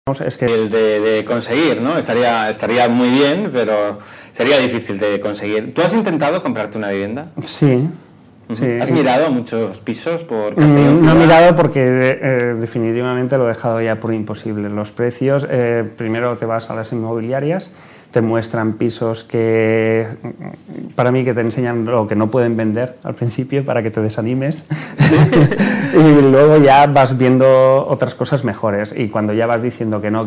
Es que el de conseguir, ¿no? Estaría muy bien, pero sería difícil de conseguir. ¿Tú has intentado comprarte una vivienda? Sí. Sí. ¿Has mirado muchos pisos por Castellón? No he mirado porque definitivamente lo he dejado ya por imposible. Los precios, primero te vas a las inmobiliarias, te muestran pisos que, para mí, que te enseñan lo que no pueden vender al principio para que te desanimes. Y luego ya vas viendo otras cosas mejores. Y cuando ya vas diciendo que no,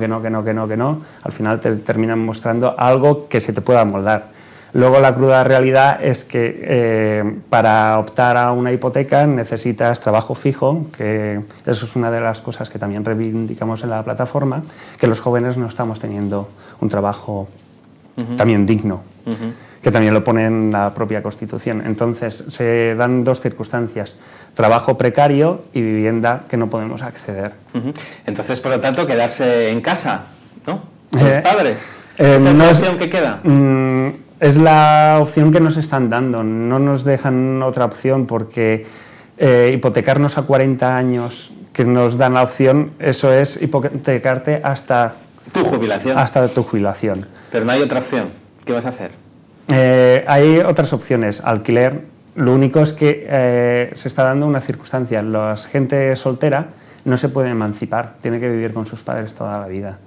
al final te terminan mostrando algo que se te pueda moldar. Luego la cruda realidad es que para optar a una hipoteca necesitas trabajo fijo, que eso es una de las cosas que también reivindicamos en la plataforma, que los jóvenes no estamos teniendo un trabajo también digno, que también lo pone en la propia Constitución. Entonces se dan dos circunstancias: trabajo precario y vivienda que no podemos acceder. Entonces, por lo tanto, quedarse en casa, ¿no? Con los padres. ¿Esa es la opción que queda? Es la opción que nos están dando, no nos dejan otra opción, porque hipotecarnos a 40 años, que nos dan la opción, eso es hipotecarte hasta tu jubilación. Hasta tu jubilación. Pero no hay otra opción. ¿Qué vas a hacer? Hay otras opciones. Alquiler. Lo único es que se está dando una circunstancia. La gente soltera no se puede emancipar, tiene que vivir con sus padres toda la vida.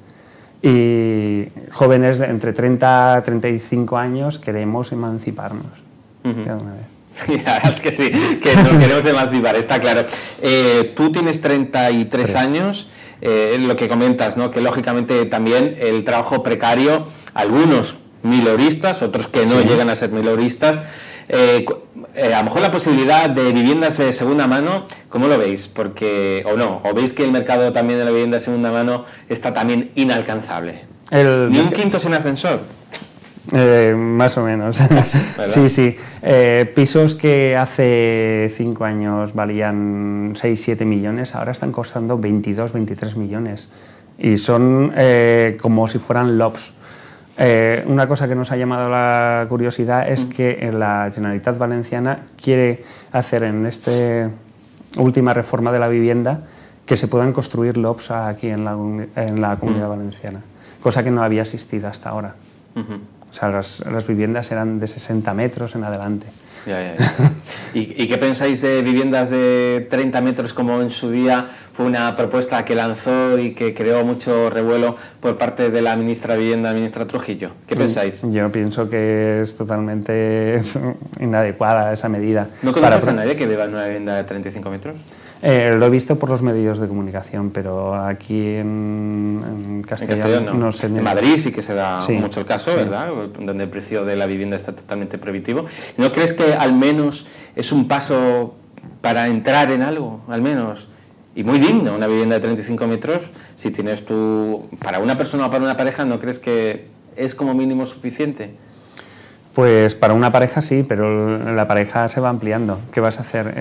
Y jóvenes de entre 30 a 35 años queremos emanciparnos de una vez. Ya, es que sí, que nos queremos emancipar, está claro. Tú tienes 33 años, lo que comentas, ¿no? Que lógicamente también el trabajo precario, algunos miloristas, otros que no llegan a ser miloristas, a lo mejor la posibilidad de viviendas de segunda mano, ¿cómo lo veis? Porque, o no, o veis que el mercado también de la vivienda de segunda mano está también inalcanzable. ¿Ni un quinto sin ascensor? Más o menos. Sí. Pisos que hace 5 años valían 6-7 millones, ahora están costando 22-23 millones. Y son como si fueran LOPs. Una cosa que nos ha llamado la curiosidad es que la Generalitat Valenciana quiere hacer en esta última reforma de la vivienda que se puedan construir LOPs aquí en la Comunidad Valenciana, cosa que no había existido hasta ahora. O sea, las viviendas eran de 60 metros en adelante. Ya. ¿Y qué pensáis de viviendas de 30 metros, como en su día fue una propuesta que lanzó y que creó mucho revuelo por parte de la ministra de Vivienda, la ministra Trujillo? ¿Qué pensáis? Yo pienso que es totalmente inadecuada esa medida. ¿No conoces a nadie que viva en una vivienda de 35 metros? Lo he visto por los medios de comunicación, pero aquí en Castellón no sé. En Madrid sí que se da mucho el caso, ¿verdad? Donde el precio de la vivienda está totalmente prohibitivo. ¿No crees que al menos es un paso para entrar en algo, al menos? Y muy digno, una vivienda de 35 metros, si tienes tú, para una persona o para una pareja, ¿no crees que es como mínimo suficiente? Pues para una pareja sí, pero la pareja se va ampliando. ¿Qué vas a hacer?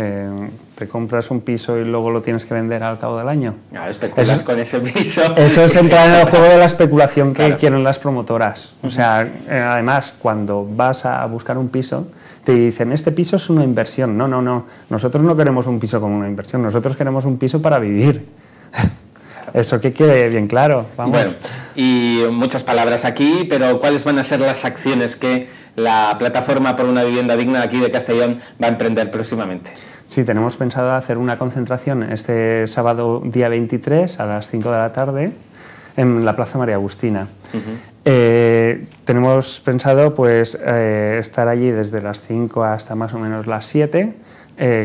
¿Te compras un piso y luego lo tienes que vender al cabo del año? Especulas con ese piso. Eso es entrar en el juego de la especulación que quieren las promotoras. O sea, además, cuando vas a buscar un piso, te dicen, este piso es una inversión. No. Nosotros no queremos un piso como una inversión, nosotros queremos un piso para vivir. Eso que quede bien claro. Vamos. Bueno, y muchas palabras aquí, pero ¿cuáles van a ser las acciones que la plataforma por una vivienda digna aquí de Castellón va a emprender próximamente? Sí, tenemos pensado hacer una concentración este sábado día 23 a las 5 de la tarde en la Plaza María Agustina. Tenemos pensado estar allí desde las 5 hasta más o menos las 7,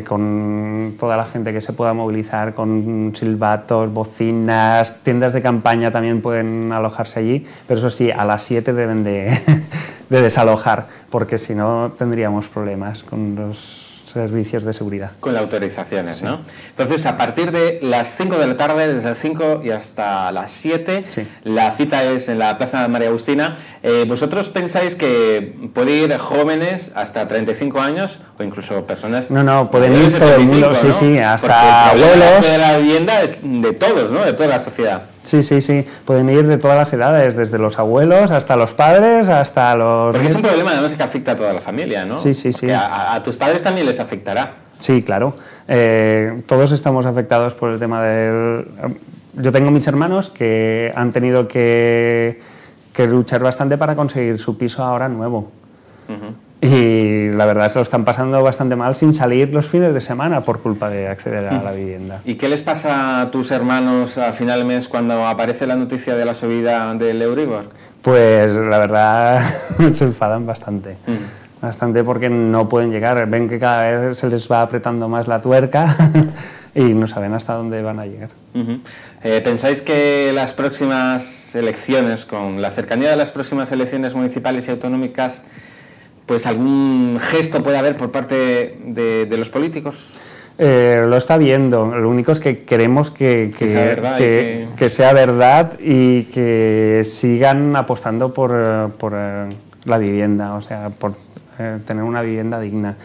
con toda la gente que se pueda movilizar, con silbatos, bocinas, tiendas de campaña también pueden alojarse allí, pero eso sí, a las 7 deben de desalojar, porque si no tendríamos problemas con los servicios de seguridad. Con las autorizaciones, ¿no? Entonces, a partir de las 5 de la tarde, desde las 5 y hasta las 7, la cita es en la Plaza María Agustina. ¿Vosotros pensáis que puede ir jóvenes hasta 35 años o incluso personas? No, pueden ir todo el mundo, ¿no? Sí, hasta abuelos. De la vivienda es de todos, ¿no? De toda la sociedad. Sí, pueden ir de todas las edades, desde los abuelos hasta los padres, hasta los... Porque es un problema además que afecta a toda la familia, ¿no? Sí. A tus padres también les afectará. Sí, claro. Todos estamos afectados por el tema del... yo tengo mis hermanos que han tenido que luchar bastante para conseguir su piso ahora nuevo. Y la verdad se lo están pasando bastante mal sin salir los fines de semana por culpa de acceder a la vivienda. ¿Y qué les pasa a tus hermanos a final de mes cuando aparece la noticia de la subida del Euribor? Pues la verdad se enfadan bastante. Bastante porque no pueden llegar. Ven que cada vez se les va apretando más la tuerca y no saben hasta dónde van a llegar. ¿Pensáis que las próximas elecciones, con la cercanía de las próximas elecciones municipales y autonómicas, pues algún gesto puede haber por parte de los políticos? Lo está viendo, lo único es que queremos que sea verdad y que sigan apostando por la vivienda, o sea, por tener una vivienda digna.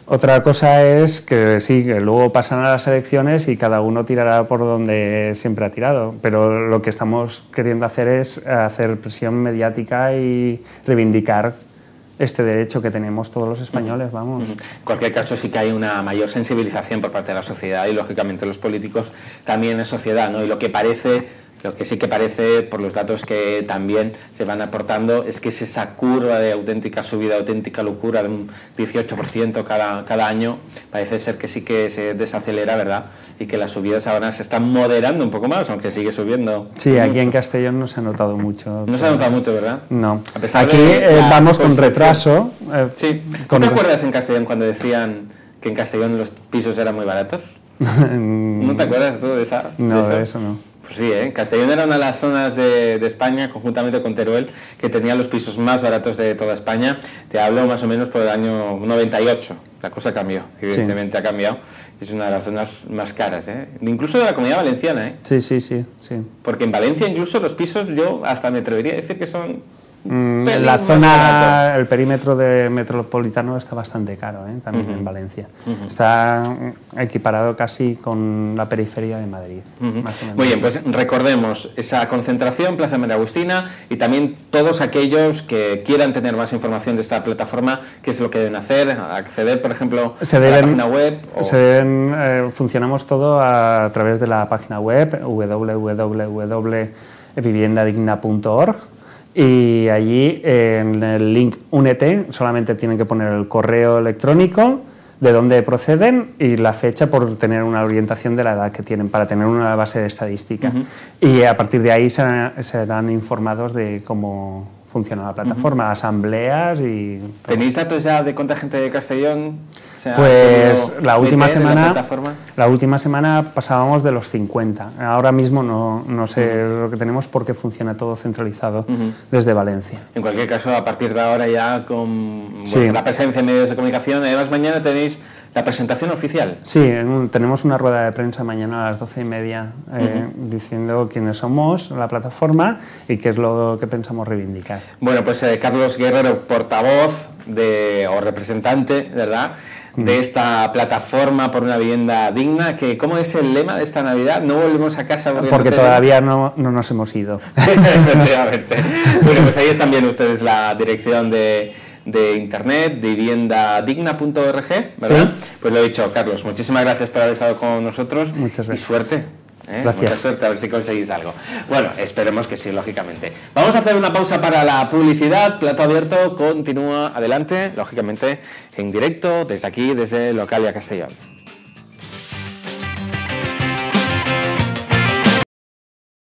Otra cosa es que sí, que luego pasan a las elecciones y cada uno tirará por donde siempre ha tirado, pero lo que estamos queriendo hacer es hacer presión mediática y reivindicar este derecho que tenemos todos los españoles, vamos. En cualquier caso sí que hay una mayor sensibilización por parte de la sociedad y lógicamente los políticos también es sociedad, ¿no? Y lo que sí que parece, por los datos que también se van aportando, es que es esa curva de auténtica subida, auténtica locura de un 18% cada año, parece ser que sí que se desacelera, ¿verdad? Y que las subidas ahora se están moderando un poco más, aunque sigue subiendo. Sí, aquí en Castellón no se ha notado mucho. No se ha notado mucho, ¿verdad? No. A pesar aquí vamos con retraso. Sí. ¿Tú te acuerdas en Castellón cuando decían que en Castellón los pisos eran muy baratos? ¿No te acuerdas tú de esa? No, de eso no. Pues sí, Castellón era una de las zonas de España, conjuntamente con Teruel, que tenía los pisos más baratos de toda España. Te hablo más o menos por el año 98. La cosa cambió, evidentemente ha cambiado. Es una de las zonas más caras, incluso de la Comunidad Valenciana. Sí. Porque en Valencia incluso los pisos, yo hasta me atrevería a decir que son... la zona, el perímetro metropolitano está bastante caro, también en Valencia. Está equiparado casi con la periferia de Madrid. Más o menos. Muy bien, pues recordemos esa concentración, Plaza María Agustina, y también todos aquellos que quieran tener más información de esta plataforma, qué es lo que deben hacer, acceder, por ejemplo, a la página web. Funcionamos todo a través de la página web www.viviendadigna.org. Y allí en el link Únete solamente tienen que poner el correo electrónico, de dónde proceden y la fecha por tener una orientación de la edad que tienen para tener una base de estadística. Y a partir de ahí serán informados de cómo funciona la plataforma, asambleas y... todo. ¿Tenéis datos ya de cuánta gente de Castellón? Pues la última semana pasábamos de los 50. Ahora mismo no sé lo que tenemos porque funciona todo centralizado desde Valencia. En cualquier caso, a partir de ahora ya con vuestra presencia en medios de comunicación, además mañana tenéis la presentación oficial. Sí, tenemos una rueda de prensa mañana a las 12:30 diciendo quiénes somos, la plataforma y qué es lo que pensamos reivindicar. Bueno, pues Carlos Guerrero, portavoz o representante, ¿verdad?, de esta plataforma por una vivienda digna, que ¿cómo es el lema de esta Navidad? No volvemos a casa porque todavía no nos hemos ido. Efectivamente. Bueno, pues ahí están bien ustedes la dirección de internet, de viviendadigna.org, ¿verdad? Sí. Pues lo he dicho, Carlos, muchísimas gracias por haber estado con nosotros. Muchas gracias. Y suerte. Mucha suerte, a ver si conseguís algo. Bueno, esperemos que sí, lógicamente. Vamos a hacer una pausa para la publicidad. Plato Abierto continúa adelante, lógicamente, en directo, desde aquí, desde Localia Castellón.